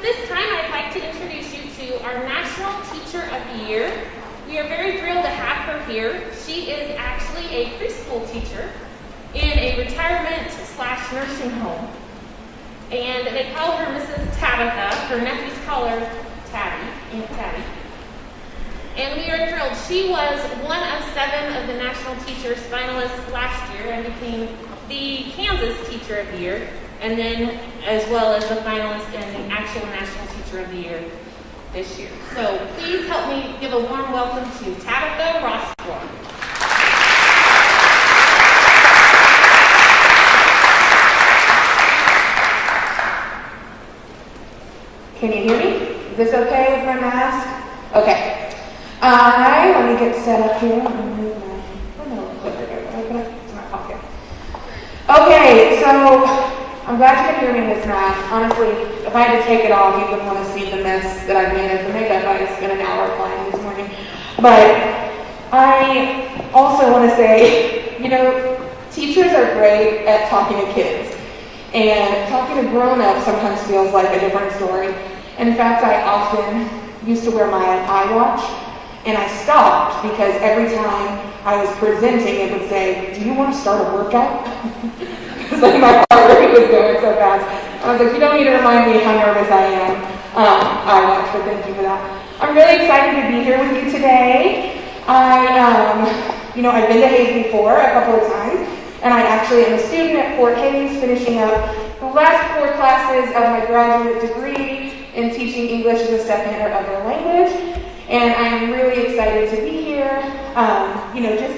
this time, I'd like to introduce you to our National Teacher of the Year. We are very thrilled to have her here. She is actually a preschool teacher in a retirement/nursing home. And they call her Mrs. Tabatha. Her nephews call her Tabby, Aunt Tabby. And we are thrilled. She was one of 7 of the National Teachers finalists last year and became the Kansas Teacher of the Year, and then as well as the finalist in the actual National Teacher of the Year this year. So please help me give a warm welcome to Tabatha Rosproy. Can you hear me? Is this okay with my mask? Okay. Let me get set up here. I'm going to move my pocket. Okay, so I'm glad you can hear me in this mask. Honestly, if I had to take it off, you wouldn't want to see the mess that I've made as the makeup. I spent an hour applying this morning. But I also want to say, teachers are great at talking to kids. And talking to grown-ups sometimes feels like a different story. In fact, I often used to wear my iWatch, and I stopped because every time I was presenting, it would say, "Do you want to start a workout?" Because my heart rate was going so fast. I was like, you don't need to remind me how nervous I am. iWatch, but thank you for that. I'm really excited to be here with you today. I've been to Hayes before a couple of times, and I actually am a student at Fort Hayes, finishing up the last 4 classes of my graduate degree in teaching English as a second or other language. And I'm really excited to be here, just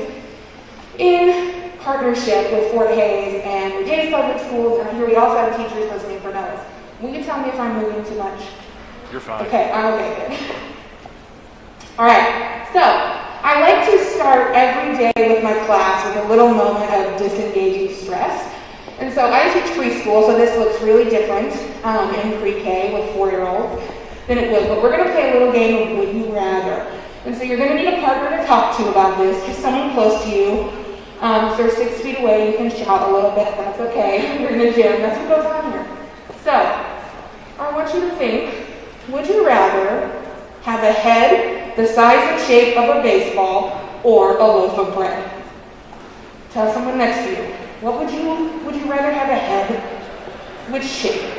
in partnership with Fort Hayes and with Hayes Public Schools. And here we also have teachers listening for notes. Will you tell me if I'm moving too much? You're fine. Okay, I'm okay, good. All right, so I like to start every day with my class with a little moment of disengaging stress. And so I teach preschool, so this looks really different in pre-K with 4-year-olds than it would. But we're going to play a little game of Would You Rather. And so you're going to need a partner to talk to about this, just someone close to you. If they're 6 feet away, you can shout a little bit. That's okay. You're in the gym. That's what goes on here. So I want you to think, would you rather have a head the size and shape of a baseball or a loaf of bread? Tell someone next to you. Would you rather have a head? Which shape?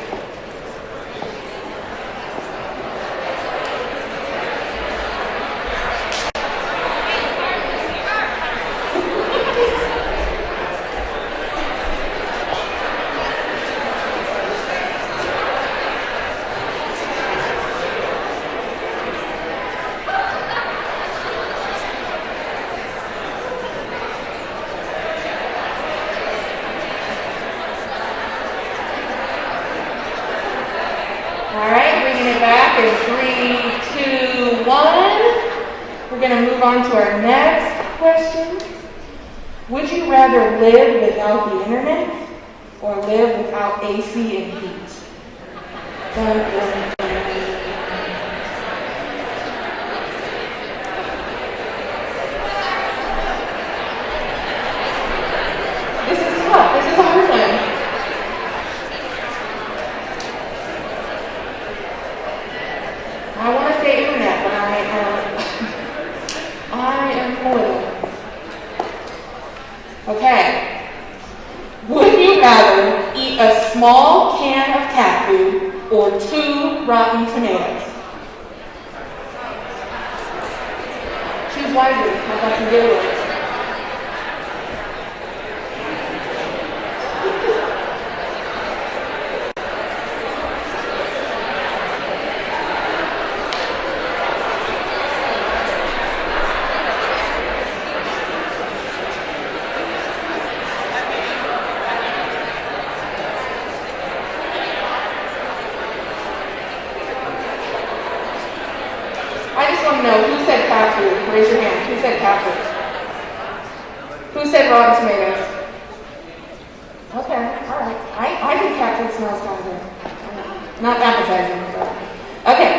Move on to our next question. Would you rather live without the internet or live without AC and heat? This is tough. This is a hard one. I want to say internet, but I am loyal. Okay. Would you rather eat a small can of cat food or 2 rotten tomatoes? Choose wisely. I've got some giveaways. Who said cat food? Raise your hand. Who said cat food? Who said rotten tomatoes? Okay, all right. I think cat food smells kind of good. Not appetizing, but. Okay.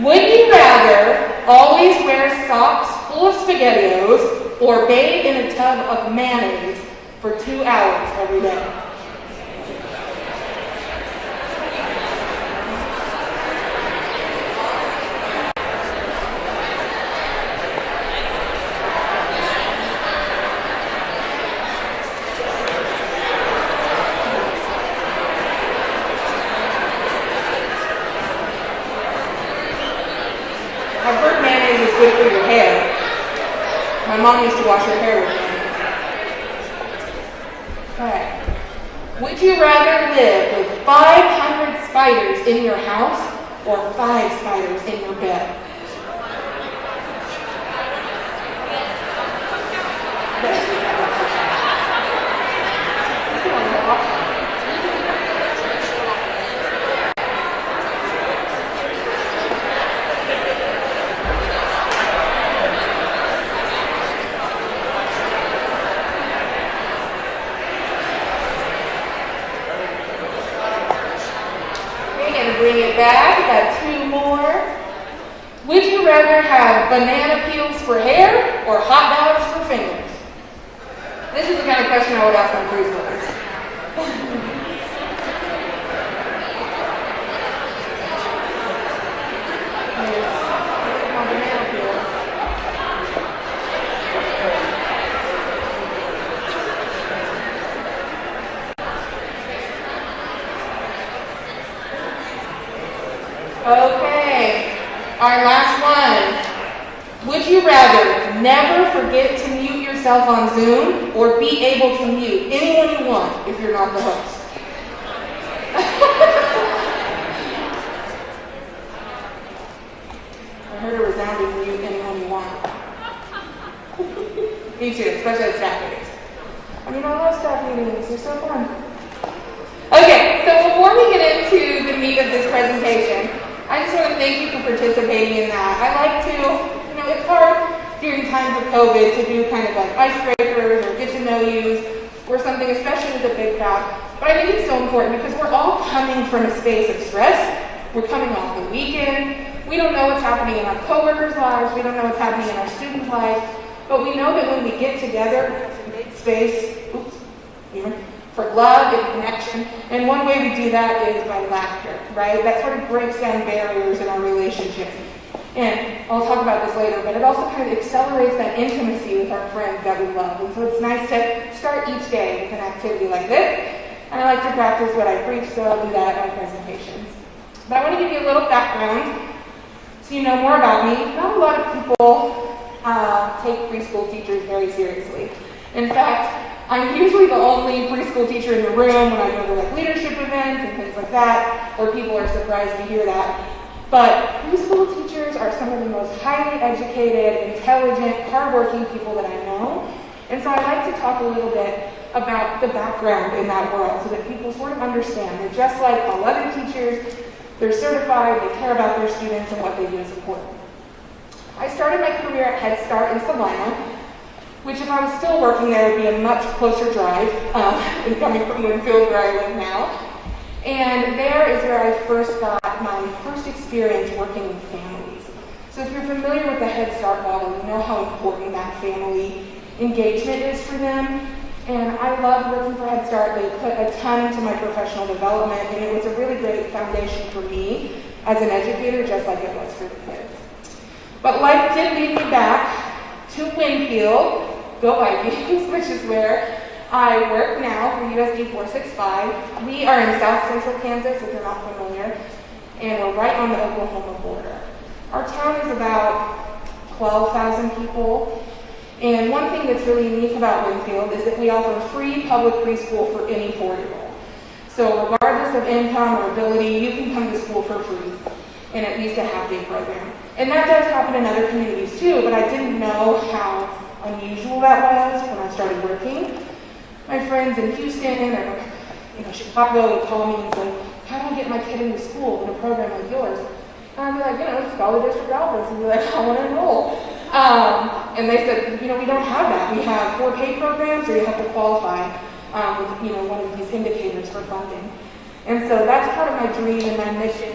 Would you rather always wear socks full of SpaghettiOs or bathe in a tub of mayonnaise for 2 hours every day? mom used to wash her hair with me. Okay. Would you rather live with 500 spiders in your house or 5 spiders in your bed? Bring it back. We got 2 more. Would you rather have banana peels for hair or hot dogs for fingers? This is the kind of question I would ask my preschoolers. Here's my banana peel. Okay, our last one. Would you rather never forget to mute yourself on Zoom or be able to mute anyone you want if you're not the host? I heard a resounding mute anyone you want. Me too, especially at staff meetings. I mean, I love staff meetings, they're so fun. Okay, so before we get into the meat of this presentation, I just want to thank you for participating in that. I like to, it's hard during times of COVID to do kind of like icebreakers or get to know yous or something, especially with a big crowd. But I think it's so important because we're all coming from a space of stress. We're coming off the weekend. We don't know what's happening in our coworkers' lives. We don't know what's happening in our students' lives. But we know that when we get together, make space, for love and connection. And one way we do that is by laughter, right? That sort of breaks down barriers in our relationships. And I'll talk about this later, but it also kind of accelerates that intimacy with our friends that we love. And so it's nice to start each day with an activity like this. And I like to practice what I preach, so I'll do that in my presentations. But I want to give you a little background so you know more about me. Not a lot of people take preschool teachers very seriously. In fact, I'm usually the only preschool teacher in the room when I go to like leadership events and things like that, or people are surprised to hear that. But preschool teachers are some of the most highly educated, intelligent, hardworking people that I know. And so I like to talk a little bit about the background in that world so that people sort of understand that just like all other teachers, they're certified, they care about their students, and what they do is important. I started my career at Head Start in Salina, which if I was still working there would be a much closer drive than coming from Winfield where I live now. And there is where I first got my first experience working with families. So if you're familiar with the Head Start model, you know how important that family engagement is for them. And I love working for Head Start. They put a ton into my professional development, and it was a really great foundation for me as an educator, just like it was for the kids. But life did lead me back to Winfield, go Vikings, which is where I work now for USD 465. We are in South Central Kansas, if you're not familiar, and we're right on the Oklahoma border. Our town is about 12,000 people, and one thing that's really unique about Winfield is that we offer free public preschool for any 4-year-old. So regardless of income or ability, you can come to school for free in at least a half-day program. And that does happen in other communities too, but I didn't know how unusual that was when I started working. My friends in Houston or Chicago would call me and say, how do I get my kid into school in a program like yours? And I'd be like, just call the district office and be like, I want to enroll. And they said, we don't have that. We have 4 paid programs, or you have to qualify with one of these indicators for funding. And so that's part of my dream and my mission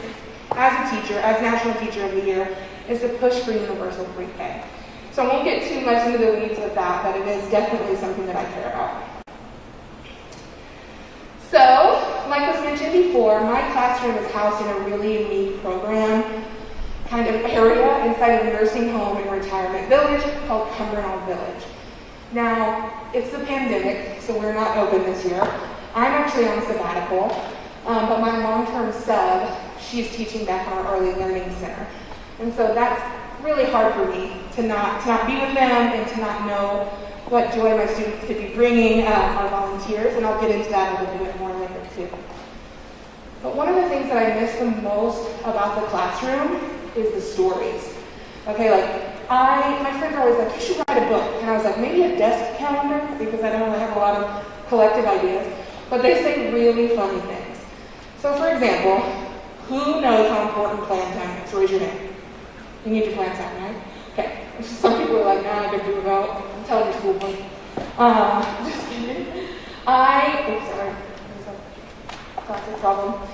as a teacher, as National Teacher of the Year, is to push for universal pre-K. So I won't get too much into the weeds with that, but it is definitely something that I care about. So, like was mentioned before, my classroom is housed in a really unique program, kind of area inside a nursing home and retirement village called Cumbernauld Village. Now, it's the pandemic, so we're not open this year. I'm actually on sabbatical, but my long-term sub, she's teaching back in our early learning center. And so that's really hard for me to not be with them and to not know what joy my students could be bringing our volunteers, and I'll get into that a little bit more later too. But one of the things that I miss the most about the classroom is the stories. Okay, like my friends are always like, you should write a book. And I was like, maybe a desk calendar, because I don't really have a lot of collective ideas. But they say really funny things. So for example, who knows how important plan time is? Raise your hand. You need your plan time, right? Okay. Some people are like, nah, I could do without. I'm telling you, school boy. Just kidding. Sorry. There's a classic problem.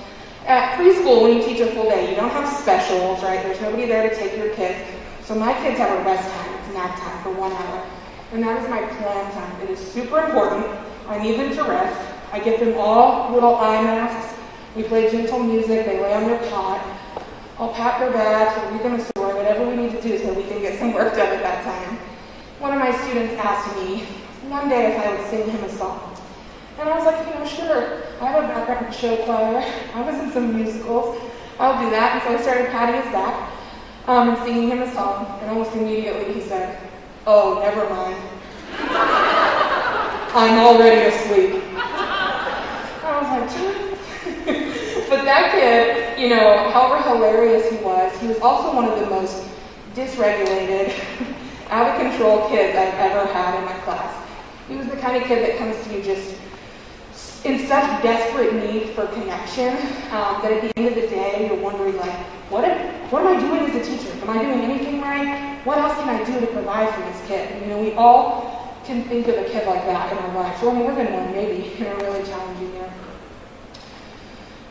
At preschool, when you teach a full day, you don't have specials, right? There's nobody there to take your kids. So my kids have a rest time. It's nap time for 1 hour. And that is my plan time. It is super important. I need them to rest. I get them all little eye masks. We play gentle music. They lay on their cot. I'll pat their backs or read them a story, whatever we need to do so we can get some work done at that time. One of my students asked me one day if I would sing him a song. And I was like, sure. I have a background in show choir. I was in some musicals. I'll do that. And so I started patting his back and singing him a song. And almost immediately he said, oh, never mind. I'm already asleep. I was like, but that kid, however hilarious he was also one of the most dysregulated, out of control kids I've ever had in my class. He was the kind of kid that comes to you just in such desperate need for connection that at the end of the day, you're wondering, like, what am I doing as a teacher? Am I doing anything right? What else can I do to provide for this kid? We all can think of a kid like that in our lives, or more than one, maybe, in a really challenging year.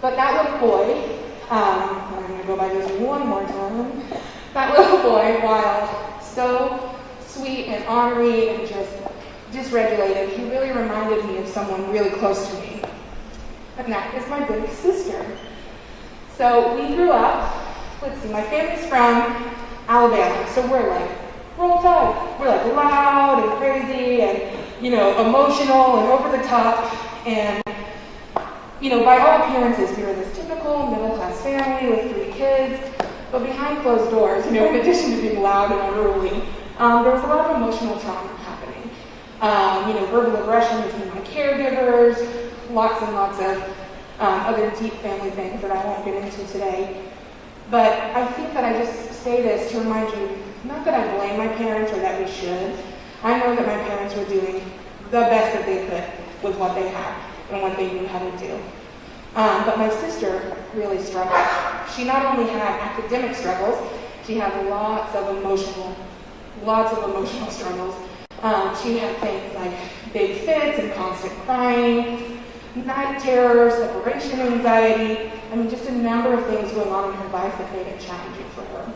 But that little boy, I'm going to go by this one more time. That little boy, while so sweet and ornery and just dysregulated, he really reminded me of someone really close to me. And that is my big sister. So we grew up, my family's from Alabama, so we're like, roll tide. We're like loud and crazy and, emotional and over the top. And, by all appearances, we were this typical middle-class family with 3 kids. But behind closed doors, in addition to being loud and unruly, there was a lot of emotional trauma happening. Verbal aggression between my caregivers, lots and lots of other deep family things that I won't get into today. But I think that I just say this to remind you, not that I blame my parents or that we should. I know that my parents were doing the best that they could with what they had and what they knew how to do. But my sister really struggled. She not only had academic struggles, she had lots of emotional struggles. She had things like big fits and constant crying, night terrors, separation anxiety, just a number of things going on in her life that made it challenging for her.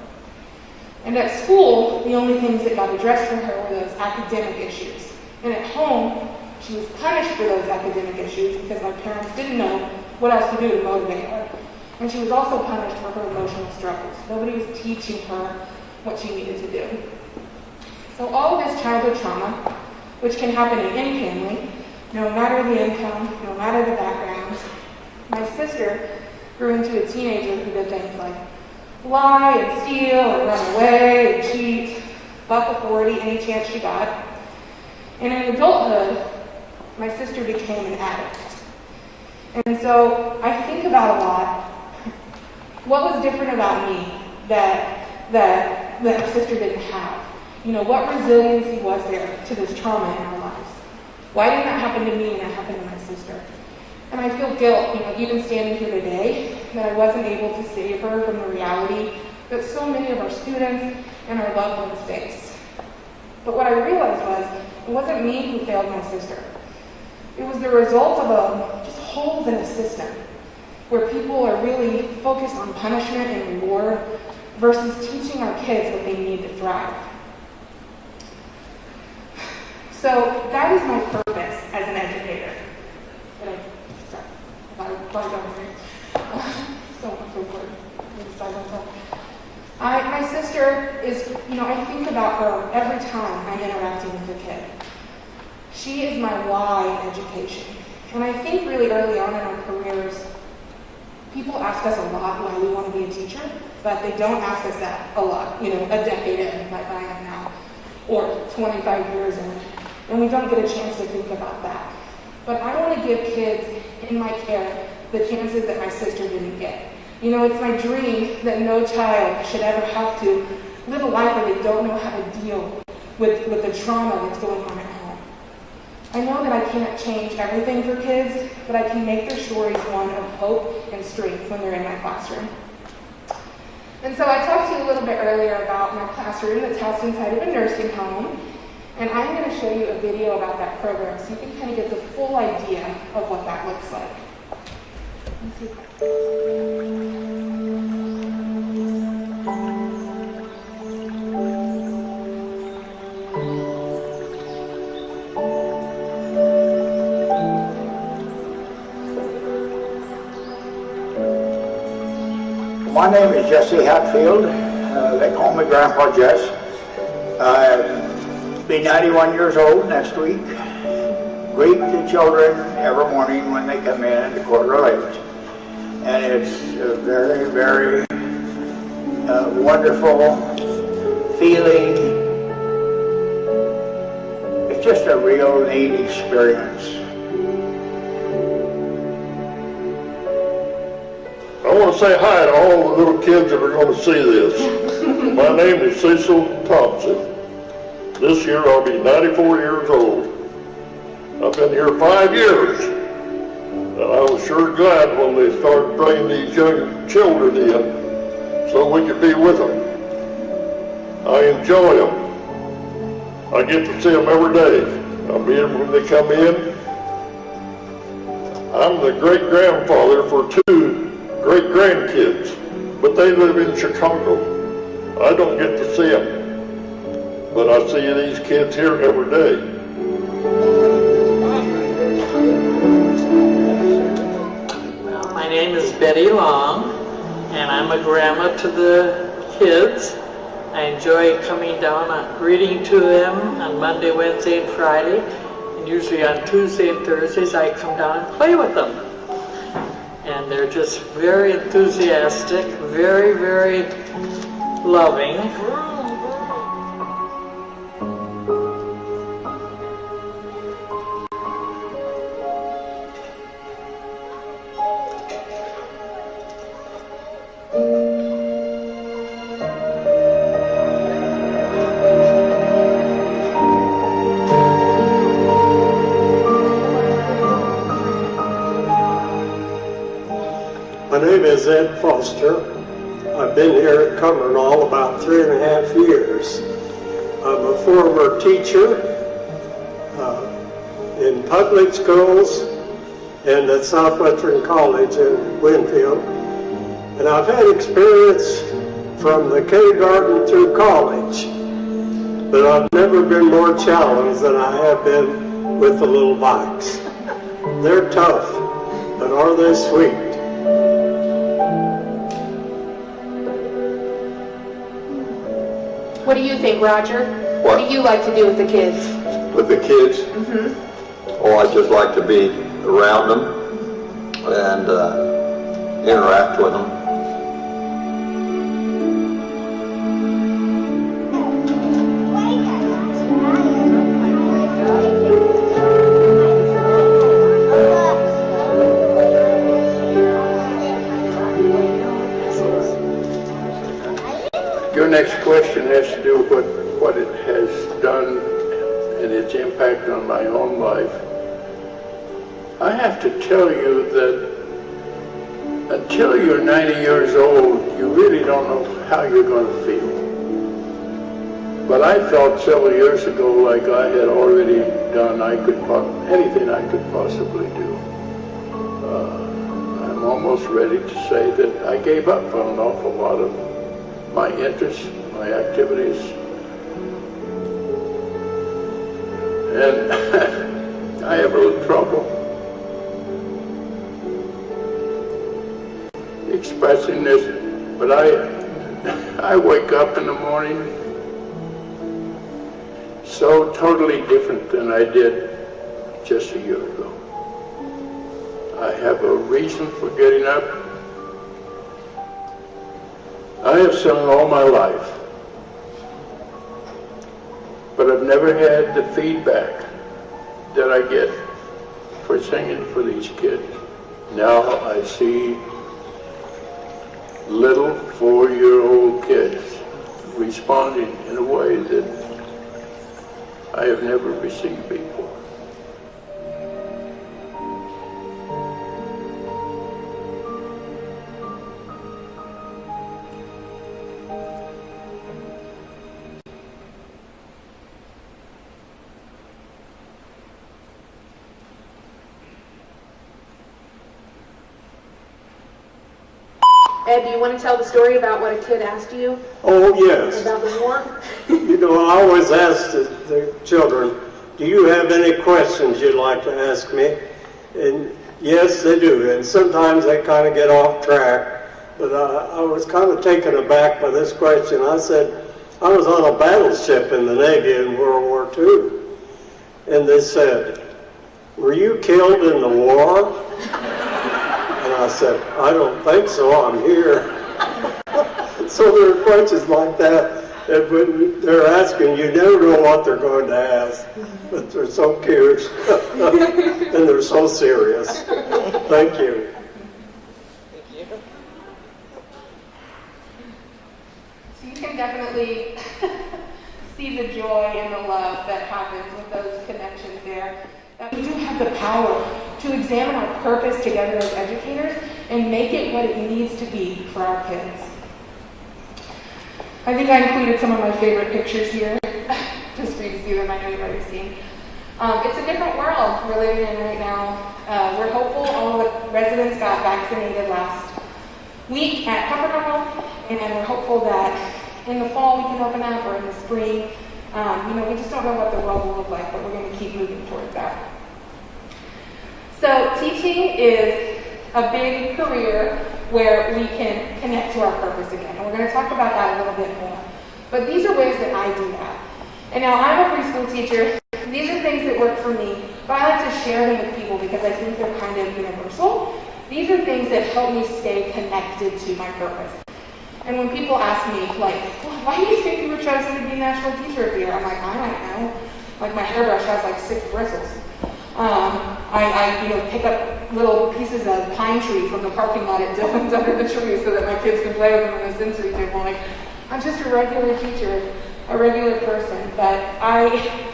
And at school, the only things that got addressed for her were those academic issues. And at home, she was punished for those academic issues because my parents didn't know what else to do to motivate her. And she was also punished for her emotional struggles. Nobody was teaching her what she needed to do. So all of this childhood trauma, which can happen in any family, no matter the income, no matter the background, my sister grew into a teenager who did things like lie and steal and run away and cheat, buck authority any chance she got. And in adulthood, my sister became an addict. And so I think about a lot, what was different about me that my sister didn't have? What resiliency was there to this trauma in our lives? Why didn't that happen to me and that happened to my sister? And I feel guilt, even standing here today, that I wasn't able to save her from the reality that so many of our students and our loved ones face. But what I realized was, it wasn't me who failed my sister. It was the result of just holes in a system where people are really focused on punishment and reward versus teaching our kids what they need to thrive. So that is my purpose as an educator. My sister is, I think about her every time I'm interacting with a kid. She is my why in education. And I think really early on in our careers, people ask us a lot why we want to be a teacher. but they don't ask us that a lot, a decade in, like I am now, or 25 years in, and we don't get a chance to think about that. But I want to give kids in my care the chances that my sister didn't get. It's my dream that no child should ever have to live a life where they don't know how to deal with the trauma that's going on at home. I know that I can't change everything for kids, but I can make their stories one of hope and strength when they're in my classroom. And so I talked to you a little bit earlier about my classroom that's housed inside of a nursing home, and I'm going to show you a video about that program so you can kind of get the full idea of what that looks like. Let's see if My name is Jesse Hatfield. They call me Grandpa Jess. I'll be 91 years old next week. Greet the children every morning when they come in at the quarter of 8. And it's a very, very wonderful feeling. It's just a real neat experience. I want to say hi to all the little kids that are going to see this. My name is Cecil Thompson. This year I'll be 94 years old. I've been here 5 years, and I was sure glad when they started bringing these young children in so we could be with them. I enjoy them. I get to see them every day. I meet them when they come in. I'm the great-grandfather for 2 great-grandkids, but they live in Chicago. I don't get to see them, but I see these kids here every day. My name is Betty Long, and I'm a grandma to the kids. I enjoy coming down and reading to them on Monday, Wednesday, and Friday, and usually on Tuesday and Thursdays I come down and play with them. And they're just very enthusiastic, very, very loving. My name is Ed Foster. I've been here at Cumbernauld about 3.5 years. I'm a former teacher in public schools and at Southwestern College in Winfield. And I've had experience from the kindergarten through college, but I've never been more challenged than I have been with the little bikes. They're tough, but are they sweet? What do you think, Roger? What do you like to do with the kids? With the kids? Oh, I just like to be around them and interact with them. Your next question has to do with what it has done and its impact on my own life. I have to tell you that until you're 90 years old, you really don't know how you're going to feel. But I felt several years ago like I had already done anything I could possibly do. I'm almost ready to say that I gave up on an awful lot of my interests, my activities, and I have a little trouble expressing this, but I wake up in the morning so totally different than I did just a year ago. I have a reason for getting up. I have sung all my life, but I've never had the feedback that I get for singing for these kids. Now I see little 4-year-old kids responding in a way that I have never received before. Ed, do you want to tell the story about what a kid asked you Oh, yes. about the war? You know, I always ask the children, do you have any questions you'd like to ask me? And yes, they do. And sometimes they kind of get off track. But I was kind of taken aback by this question. I said, I was on a battleship in the Navy in World War II. And they said, were you killed in the war? And I said, I don't think so, I'm here. So there are questions like that, and when they're asking, you never know what they're going to ask. But they're so cute, and they're so serious. Thank you. So you can definitely see the joy and the love that happens with those connections there. That we do have the power to examine our purpose together as educators and make it what it needs to be for our kids. I think I included some of my favorite pictures here, just for you to see them. I know you've already seen. It's a different world we're living in right now. We're hopeful. All the residents got vaccinated last week at Pepperdine, and we're hopeful that in the fall we can open up, or in the spring. We just don't know what the world will look like, but we're going to keep moving towards that. So teaching is a big career where we can connect to our purpose again, and we're going to talk about that a little bit more. But these are ways that I do that. And now I'm a preschool teacher. These are things that work for me, but I like to share them with people because I think they're kind of universal. These are things that help me stay connected to my purpose. And when people ask me, like, well, why do you think you were chosen to be national teacher of the year? I'm like, I don't know. Like, my hairbrush has like 6 bristles. I pick up little pieces of pine tree from the parking lot at Dillon's under the tree so that my kids can play with them in the sensory table. Like, I'm just a regular teacher, a regular person, but I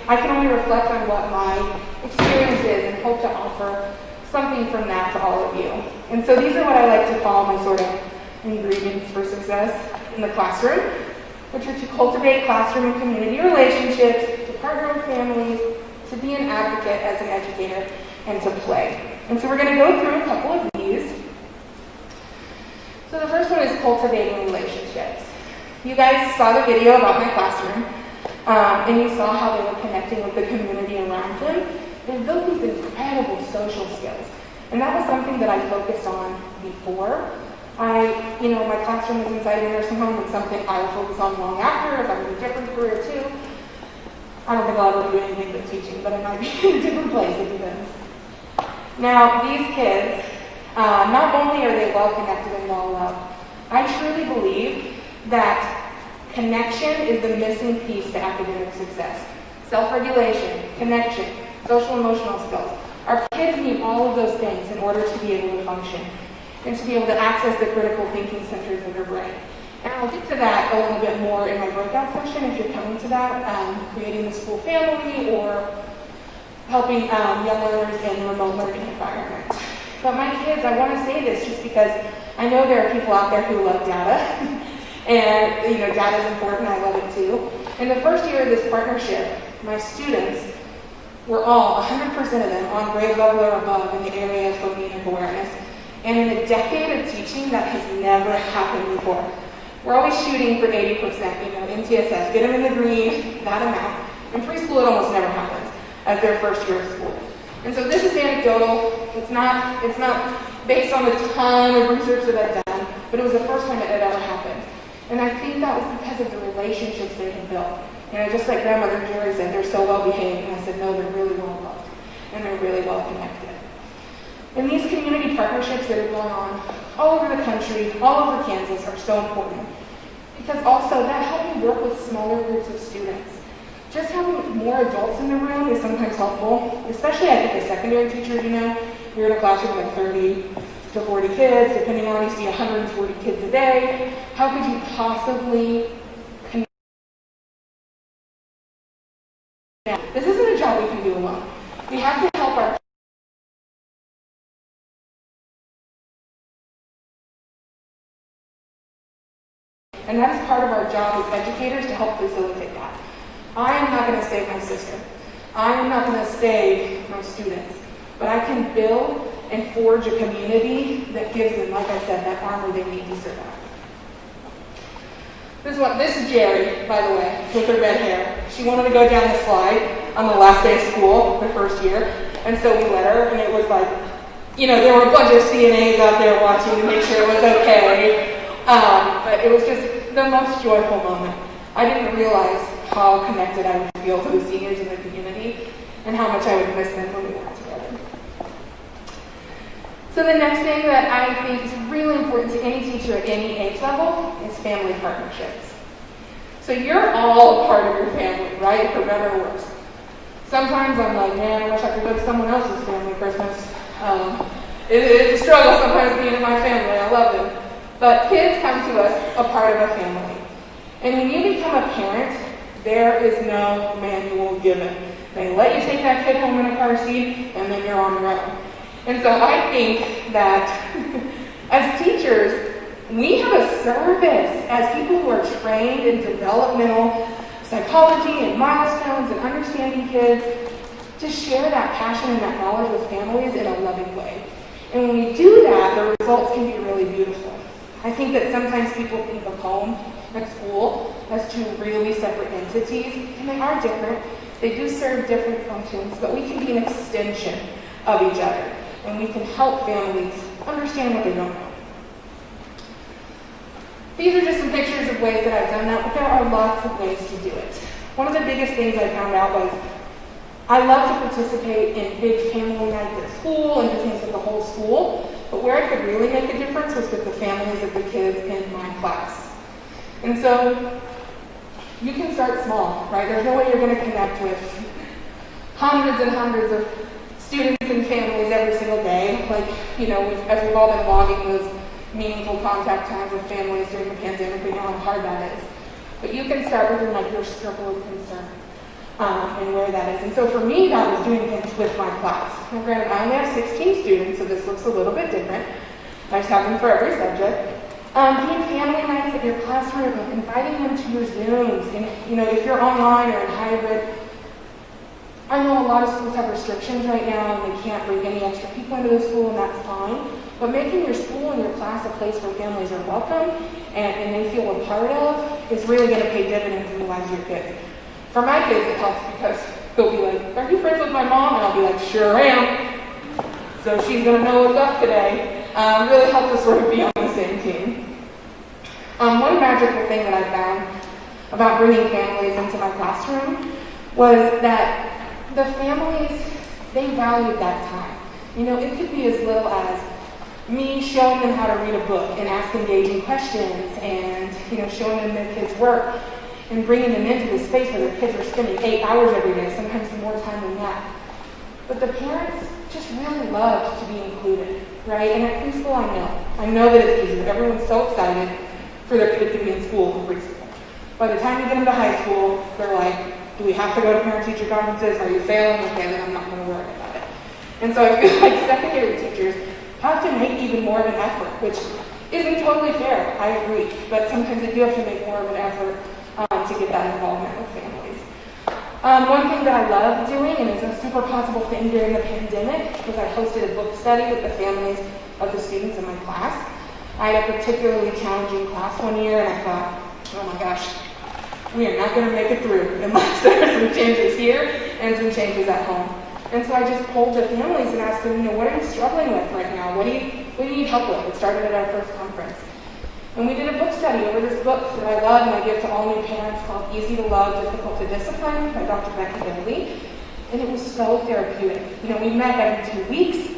can only reflect on what my experience is and hope to offer something from that to all of you. And so these are what I like to call my sort of ingredients for success in the classroom, which are to cultivate classroom and community relationships, to partner with families, to be an advocate as an educator, and to play. And so we're going to go through a couple of these. So the first one is cultivating relationships. You guys saw the video about my classroom, and you saw how they were connecting with the community around them. They built these incredible social skills, and that was something that I focused on before. My classroom is inside a nursing home, and something I will focus on long after if I'm in a different career too. I don't think I'll ever do anything but teaching, but it might be in a different place, it depends. Now, these kids, not only are they well connected and well loved, I truly believe that connection is the missing piece to academic success. Self-regulation, connection, social emotional skills. Our kids need all of those things in order to be able to function and to be able to access the critical thinking centers of their brain. And I'll get to that a little bit more in my breakout session if you're coming to that, creating the school family or helping young learners in remote learning environments. But my kids, I want to say this just because I know there are people out there who love data, and data is important, I love it too. In the first year of this partnership, my students were all, 100% of them, on grade level or above in the area of phonemic awareness. And in a decade of teaching, that has never happened before. We're always shooting for 80%, MTSS, get them in the green, that amount. In preschool, it almost never happens as their first year of school. And so this is anecdotal. It's not based on a ton of research that I've done, but it was the first time it had ever happened. And I think that was because of the relationships they had built. Just like Grandmother Jerry said, they're so well behaved. And I said, no, they're really well loved, and they're really well connected. And these community partnerships that are going on all over the country, all over Kansas, are so important. because also that helped me work with smaller groups of students. Just having more adults in the room is sometimes helpful, especially I think as secondary teachers, you're in a classroom with 30 to 40 kids, depending on, you see 140 kids a day. How could you possibly connect? This isn't a job we can do alone. We have to help our and that is part of our job as educators to help facilitate that. I am not going to save my sister. I am not going to save my students. But I can build and forge a community that gives them, like I said, that armor they need to survive. This is Jerry, by the way, with her red hair. She wanted to go down the slide on the last day of school, the first year, and so we let her, and it was like, there were a bunch of CNAs out there watching to make sure it was okay, but it was just the most joyful moment. I didn't realize how connected I would feel to the seniors in the community and how much I would miss them when we got together. So the next thing that I think is really important to any teacher at any age level is family partnerships. So you're all a part of your family, right? For better or worse. Sometimes I'm like, man, I wish I could go to someone else's family Christmas. It's a struggle sometimes being in my family. I love them. But kids come to us a part of a family. And when you become a parent, there is no manual given. They let you take that kid home in a car seat, and then you're on your own. And so I think that as teachers, we have a service as people who are trained in developmental psychology and milestones and understanding kids to share that passion and that knowledge with families in a loving way. And when we do that, the results can be really beautiful. I think that sometimes people think of home and school as two really separate entities, and they are different. They do serve different functions, but we can be an extension of each other, and we can help families understand what they don't know. These are just some pictures of ways that I've done that, but there are lots of ways to do it. One of the biggest things I found out was I love to participate in big family nights at school and do things with the whole school, but where I could really make a difference was with the families of the kids in my class. And so you can start small, right? There's no way you're going to connect with hundreds and hundreds of students and families every single day. As we've all been logging those meaningful contact times with families during the pandemic, we know how hard that is. But you can start within your circle of concern and where that is. And so for me, that was doing things with my class. Now, granted, I only have 16 students, so this looks a little bit different. I just have them for every subject. Doing family nights at your classroom, inviting them to your Zooms, and if you're online or in hybrid. I know a lot of schools have restrictions right now and they can't bring any extra people into the school, and that's fine. But making your school and your class a place where families are welcome and they feel a part of is really going to pay dividends in the lives of your kids. For my kids, it helps because they'll be like, "Are you friends with my mom?" And I'll be like, "Sure am." So she's going to know what's up today. Really helps us sort of be on the same team. One magical thing that I found about bringing families into my classroom was that the families, they valued that time. It could be as little as me showing them how to read a book and ask engaging questions and, showing them their kids' work and bringing them into the space where their kids are spending 8 hours every day, sometimes more time than that. But the parents just really loved to be included, right? And at preschool, I know that it's easier. Everyone's so excited for their kid to be in school in preschool. By the time you get them to high school, they're like, "Do we have to go to parent-teacher conferences? Are you failing? Okay, then I'm not going to worry about it." And so I feel like secondary teachers have to make even more of an effort, which isn't totally fair, I agree. But sometimes they do have to make more of an effort to get that involvement with families. One thing that I love doing, and it's a super possible thing during the pandemic, was I hosted a book study with the families of the students in my class. I had a particularly challenging class one year, and I thought, oh my gosh, we are not going to make it through unless there are some changes here and some changes at home. And so I just polled the families and asked them, what are you struggling with right now? What do you need help with? It started at our first conference. And we did a book study over this book that I love and I give to all new parents called Easy to Love, Difficult to Discipline by Dr. Becky Bailey. And it was so therapeutic. We met every 2 weeks.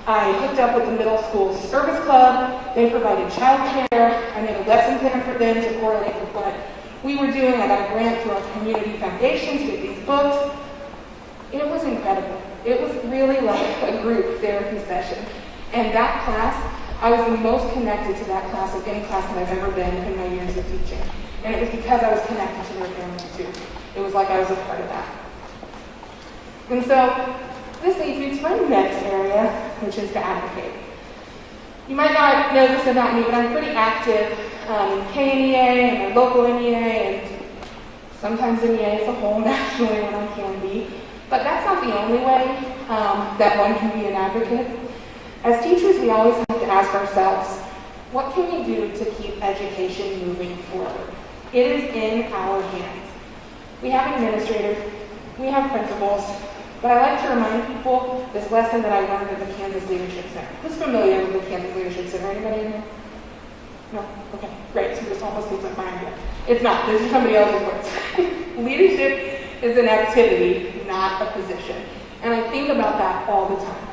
I hooked up with the middle school service club. They provided childcare. I made a lesson plan for them to correlate with what we were doing. I got a grant through our community foundation to get these books. It was incredible. It was really like a group therapy session. And that class, I was the most connected to that class of any class that I've ever been in my years of teaching. And it was because I was connected to their families too. It was like I was a part of that. And so this leads me to my next area, which is to advocate. You might not know this about me, but I'm pretty active in KNEA and my local NEA, and sometimes NEA as a whole nationally when I can be. But that's not the only way that one can be an advocate. As teachers, we always have to ask ourselves, what can we do to keep education moving forward? It is in our hands. We have administrators, we have principals, but I like to remind people this lesson that I learned at the Kansas Leadership Center. Who's familiar with the Kansas Leadership Center? Anybody in here? No? Okay, great. So this almost seems like my idea. It's not. This is somebody else's words. Leadership is an activity, not a position. And I think about that all the time.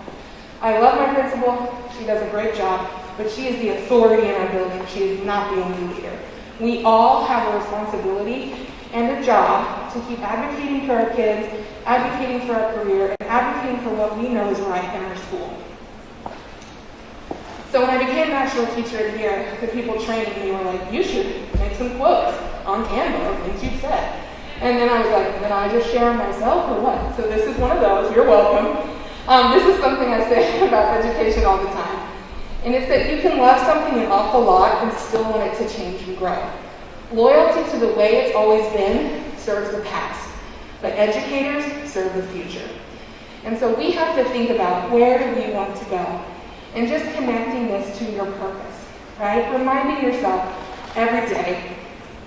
I love my principal. She does a great job, but she is the authority in our building. She is not the only leader. We all have a responsibility and a job to keep advocating for our kids, advocating for our career, and advocating for what we know is right in our school. So when I became National Teacher of the Year, the people training me were like, you should make some quotes on Canva of things you've said. And then I was like, then I just share myself or what? So this is one of those. You're welcome. This is something I say about education all the time. And it's that you can love something an awful lot and still want it to change and grow. Loyalty to the way it's always been serves the past, but educators serve the future. And so we have to think about where do we want to go, and just connecting this to your purpose, right? Reminding yourself every day,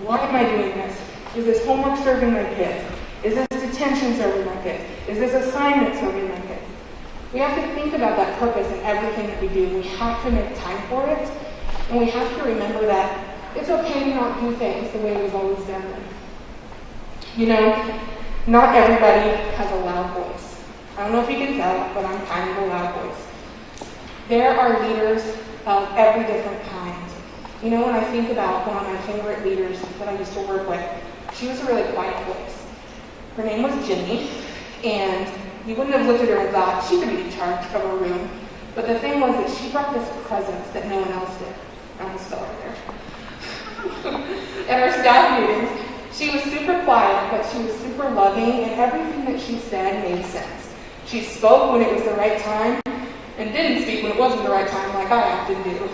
why am I doing this? Is this homework serving my kids? Is this detention serving my kids? Is this assignment serving my kids? We have to think about that purpose in everything that we do. We have to make time for it, and we have to remember that it's okay to not do things the way we've always done them. You know, not everybody has a loud voice. I don't know if you can tell, but I'm kind of a loud voice. There are leaders of every different kind. You know, when I think about one of my favorite leaders that I used to work with, she was a really quiet voice. Her name was Jenny, and you wouldn't have looked at her and thought she could be in charge of a room. But the thing was that she brought this presence that no one else did. I'm still right there. At our staff meetings, she was super quiet, but she was super loving, and everything that she said made sense. She spoke when it was the right time, and didn't speak when it wasn't the right time, like I often do.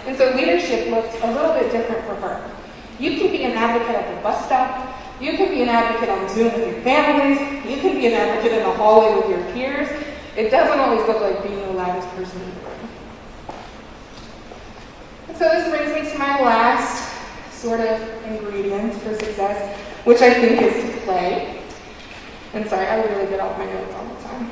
And so leadership looked a little bit different for her. You can be an advocate at the bus stop. You can be an advocate on Zoom with your families. You can be an advocate in the hallway with your peers. It doesn't always look like being the loudest person in the room. And so this brings me to my last sort of ingredient for success, which I think is to play. And sorry, I really get off my notes all the time.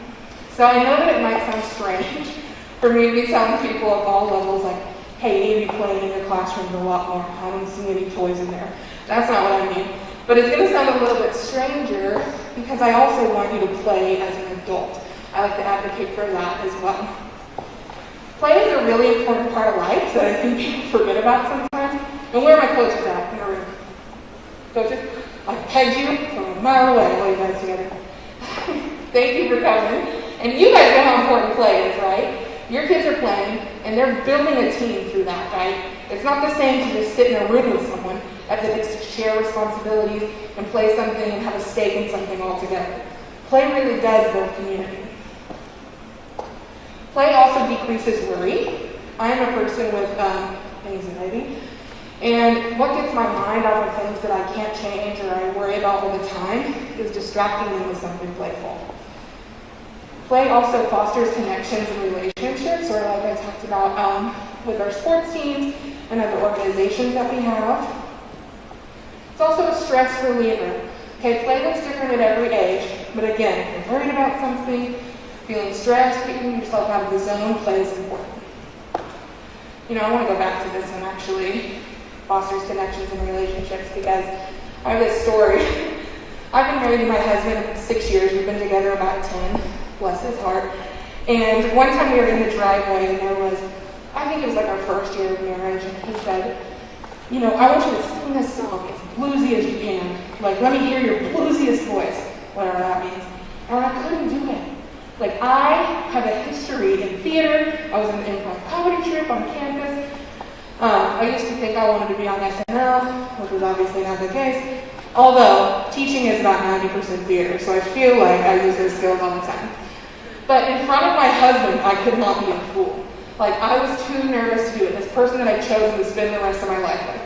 So I know that it might sound strange for me to be telling people of all levels, like, hey, you need to be playing in your classrooms a lot more. I don't see any toys in there. That's not what I mean. But it's going to sound a little bit stranger because I also want you to play as an adult. I like to advocate for that as well. Play is a really important part of life that I think people forget about sometimes. And where are my coaches at in the room? Coaches? I pegged you from a mile away. All you guys together. Thank you for coming. And you guys know how important play is, right? Your kids are playing, and they're building a team through that, right? It's not the same to just sit in a room with someone as it is to share responsibilities and play something and have a stake in something all together. Play really does build community. Play also decreases worry. I am a person with anxiety, and what gets my mind off of things that I can't change or I worry about all the time is distracting them with something playful. Play also fosters connections and relationships, or like I talked about with our sports teams and other organizations that we have. It's also a stress reliever. Okay, play looks different at every age, but again, if you're worried about something, feeling stressed, getting yourself out of the zone, play is important. You know, I want to go back to this one actually, fosters connections and relationships, because I have this story. I've been married to my husband 6 years. We've been together about 10, bless his heart. And one time we were in the driveway and there was, I think it was like our first year of marriage, and he said, you know, I want you to sing this song as bluesy as you can. Like, let me hear your bluesiest voice, whatever that means. And I couldn't do it. Like, I have a history in theater. I was in the improv comedy troupe on campus. I used to think I wanted to be on SNL, which was obviously not the case. Although, teaching is about 90% theater, so I feel like I use those skills all the time. But in front of my husband, I could not be a fool. Like, I was too nervous to do it. This person that I'd chosen to spend the rest of my life with.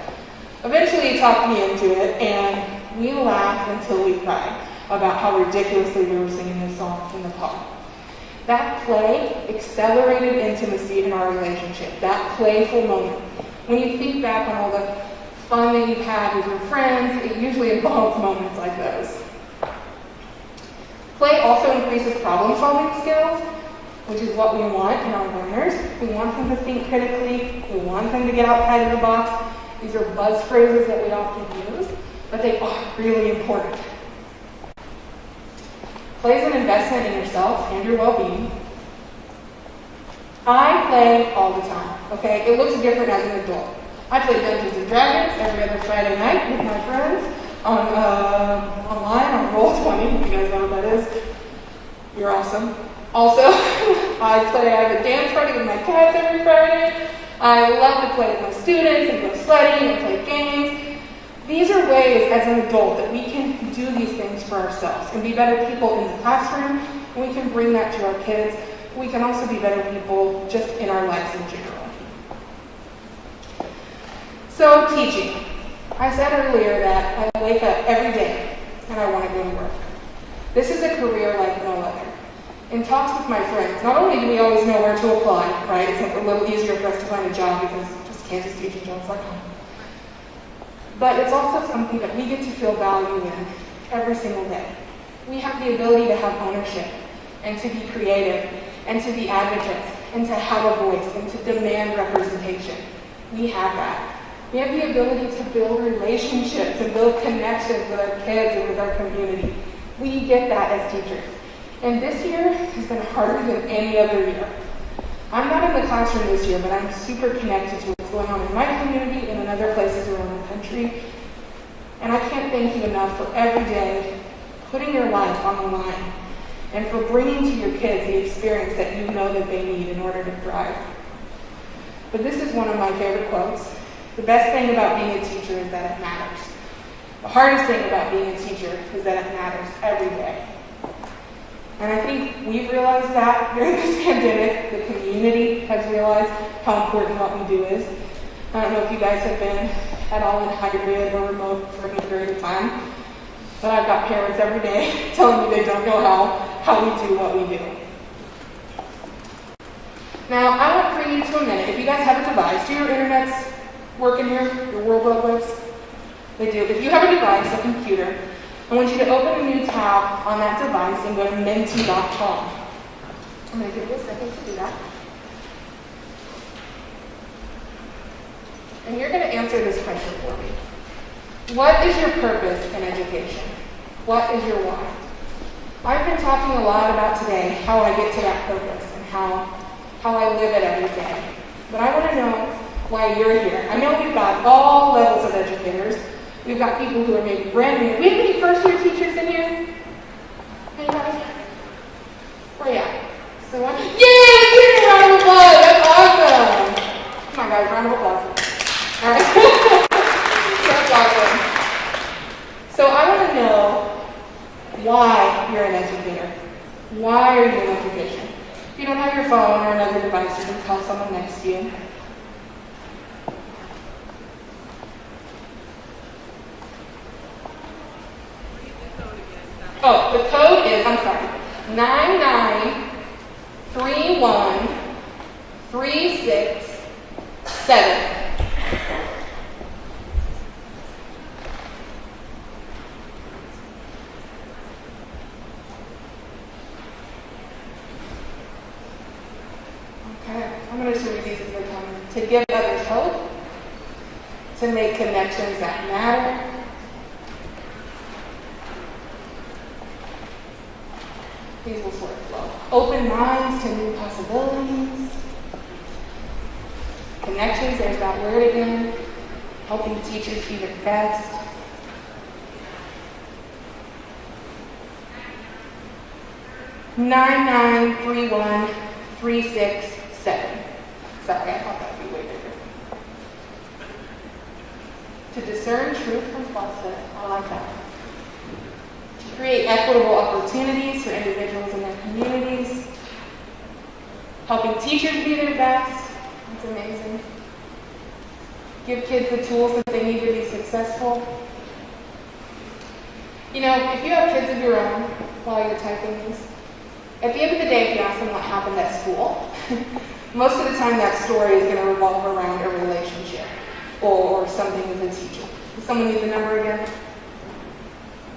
Eventually, he talked me into it, and we laughed until we cried about how ridiculously we were singing this song in the car. That play accelerated intimacy in our relationship, that playful moment. When you think back on all the fun that you've had with your friends, it usually involves moments like those. Play also increases problem-solving skills, which is what we want in our learners. We want them to think critically. We want them to get outside of the box. These are buzz phrases that we often use, but they are really important. Play is an investment in yourself and your well-being. I play all the time, okay? It looks different as an adult. I play Dungeons and Dragons every other Friday night with my friends online on Roll20, if you guys know what that is. You're awesome. Also, I have a dance party with my cats every Friday. I love to play with my students and go sledding and play games. These are ways as an adult that we can do these things for ourselves and be better people in the classroom, and we can bring that to our kids. We can also be better people just in our lives in general. So, teaching. I said earlier that I wake up every day and I want to go to work. This is a career like no other. In talks with my friends, not only do we always know where to apply, right? It's a little easier for us to find a job because just Kansas teaching jobs like home. But it's also something that we get to feel value in every single day. We have the ability to have ownership and to be creative and to be advocates and to have a voice and to demand representation. We have that. We have the ability to build relationships and build connections with our kids and with our community. We get that as teachers. And this year has been harder than any other year. I'm not in the classroom this year, but I'm super connected to what's going on in my community and in other places around the country. And I can't thank you enough for every day putting your life on the line and for bringing to your kids the experience that you know that they need in order to thrive. But this is one of my favorite quotes. The best thing about being a teacher is that it matters. The hardest thing about being a teacher is that it matters every day. And I think we've realized that during this pandemic. The community has realized how important what we do is. I don't know if you guys have been at all in hybrid or remote for any period of time, but I've got parents every day telling me they don't know how we do what we do. Now, I want for you to a minute, if you guys have a device, do your internets work in here? Your World Wide Webs? They do. If you have a device, a computer, I want you to open a new tab on that device and go to menti.com. I'm going to give you a second to do that. And you're going to answer this question for me. What is your purpose in education? What is your why? I've been talking a lot about today how I get to that purpose and how I live it every day. But I want to know why you're here. I know we've got all levels of educators. We've got people who are maybe brand new. We have any first-year teachers in here? Anybody? Where are you at? So what? Yay! Let's give a round of applause. That's awesome. Come on, guys, round of applause. All right. That's awesome. So I want to know why you're an educator. Why are you in education? If you don't have your phone or another device, you can call someone next to you. Oh, the code is, 9931367. Okay, I'm going to read these as they come. To give others hope, to make connections that matter, these will sort of flow. Open minds to new possibilities. Connections, there's that word again. Helping teachers be their best. Nine 367. Sorry, I thought that would be way bigger. To discern truth from falsehood. I like that. To create equitable opportunities for individuals in their communities. Helping teachers be their best. That's amazing. Give kids the tools that they need to be successful. You know, if you have kids of your own while you're typing these, at the end of the day, if you ask them what happened at school, most of the time that story is going to revolve around a relationship or something with a teacher. Does someone need the number again?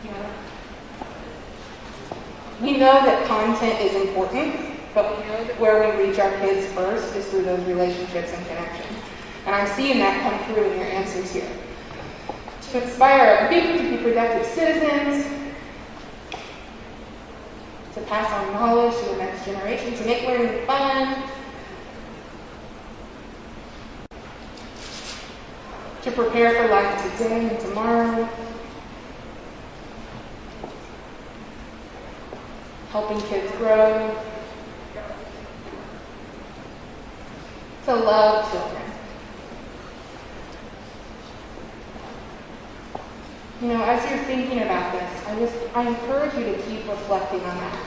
Yeah. We know that content is important, but we know that where we reach our kids first is through those relationships and connections. And I'm seeing that come through in your answers here. To inspire our people to be productive citizens, to pass on knowledge to the next generation, to make learning fun, to prepare for life today and tomorrow, helping kids grow, to love children. You know, as you're thinking about this, I encourage you to keep reflecting on that.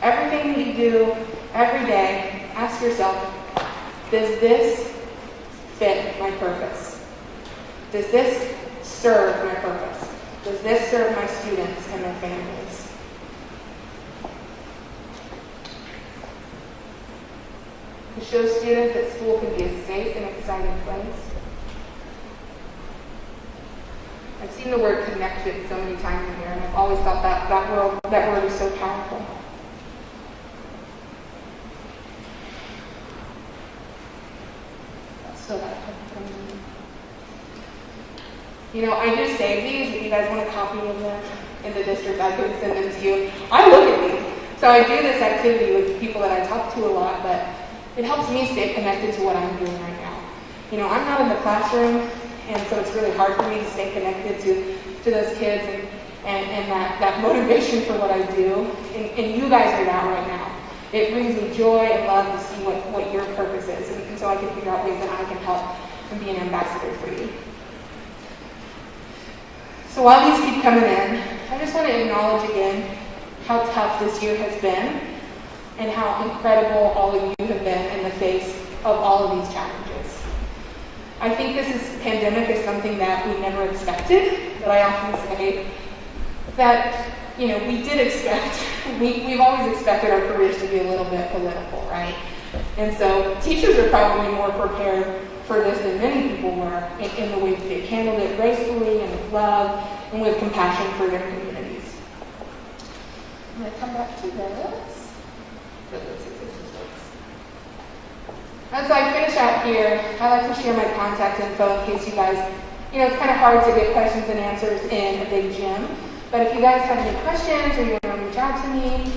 Everything that you do every day, ask yourself, does this fit my purpose? Does this serve my purpose? Does this serve my students and their families? To show students that school can be a safe and exciting place. I've seen the word connection so many times in here, and I've always thought that word is so powerful. So that you know, I do save these. If you guys want a copy of them in the district, I can send them to you. I look at these. So I do this activity with people that I talk to a lot, but it helps me stay connected to what I'm doing right now. You know, I'm not in the classroom, and so it's really hard for me to stay connected to those kids and that motivation for what I do. And you guys are that right now. It brings me joy and love to see what your purpose is. And so I can figure out ways that I can help and be an ambassador for you. So while these keep coming in, I just want to acknowledge again how tough this year has been and how incredible all of you have been in the face of all of these challenges. I think this pandemic is something that we never expected, but I often say that, you know, we did expect, we've always expected our careers to be a little bit political, right? And so teachers are probably more prepared for this than many people were in the way that they've handled it gracefully and with love and with compassion for their communities. I'm going to come back to this. As I finish out here, I like to share my contact info in case you guys, you know, it's kind of hard to get questions and answers in a big gym. But if you guys have any questions or you want to reach out to me,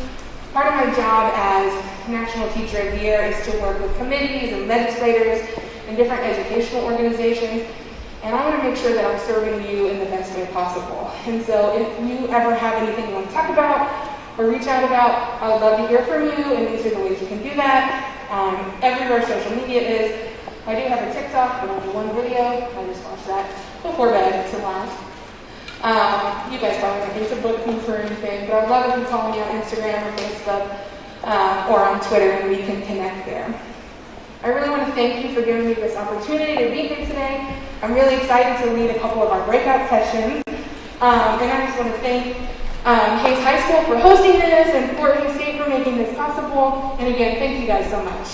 part of my job as National Teacher of the Year is to work with committees and legislators and different educational organizations. And I want to make sure that I'm serving you in the best way possible. And so if you ever have anything you want to talk about or reach out about, I would love to hear from you, and these are the ways you can do that. Everywhere social media is. I do have a TikTok, but only one video. I just watched that before bed to laugh. You guys probably don't need to book me for anything, but I'd love if you call me on Instagram or Facebook or on Twitter, and we can connect there. I really want to thank you for giving me this opportunity to be here today. I'm really excited to lead a couple of our breakout sessions. And I just want to thank Hayes High School for hosting this and Fort Hays State for making this possible. And again, thank you guys so much.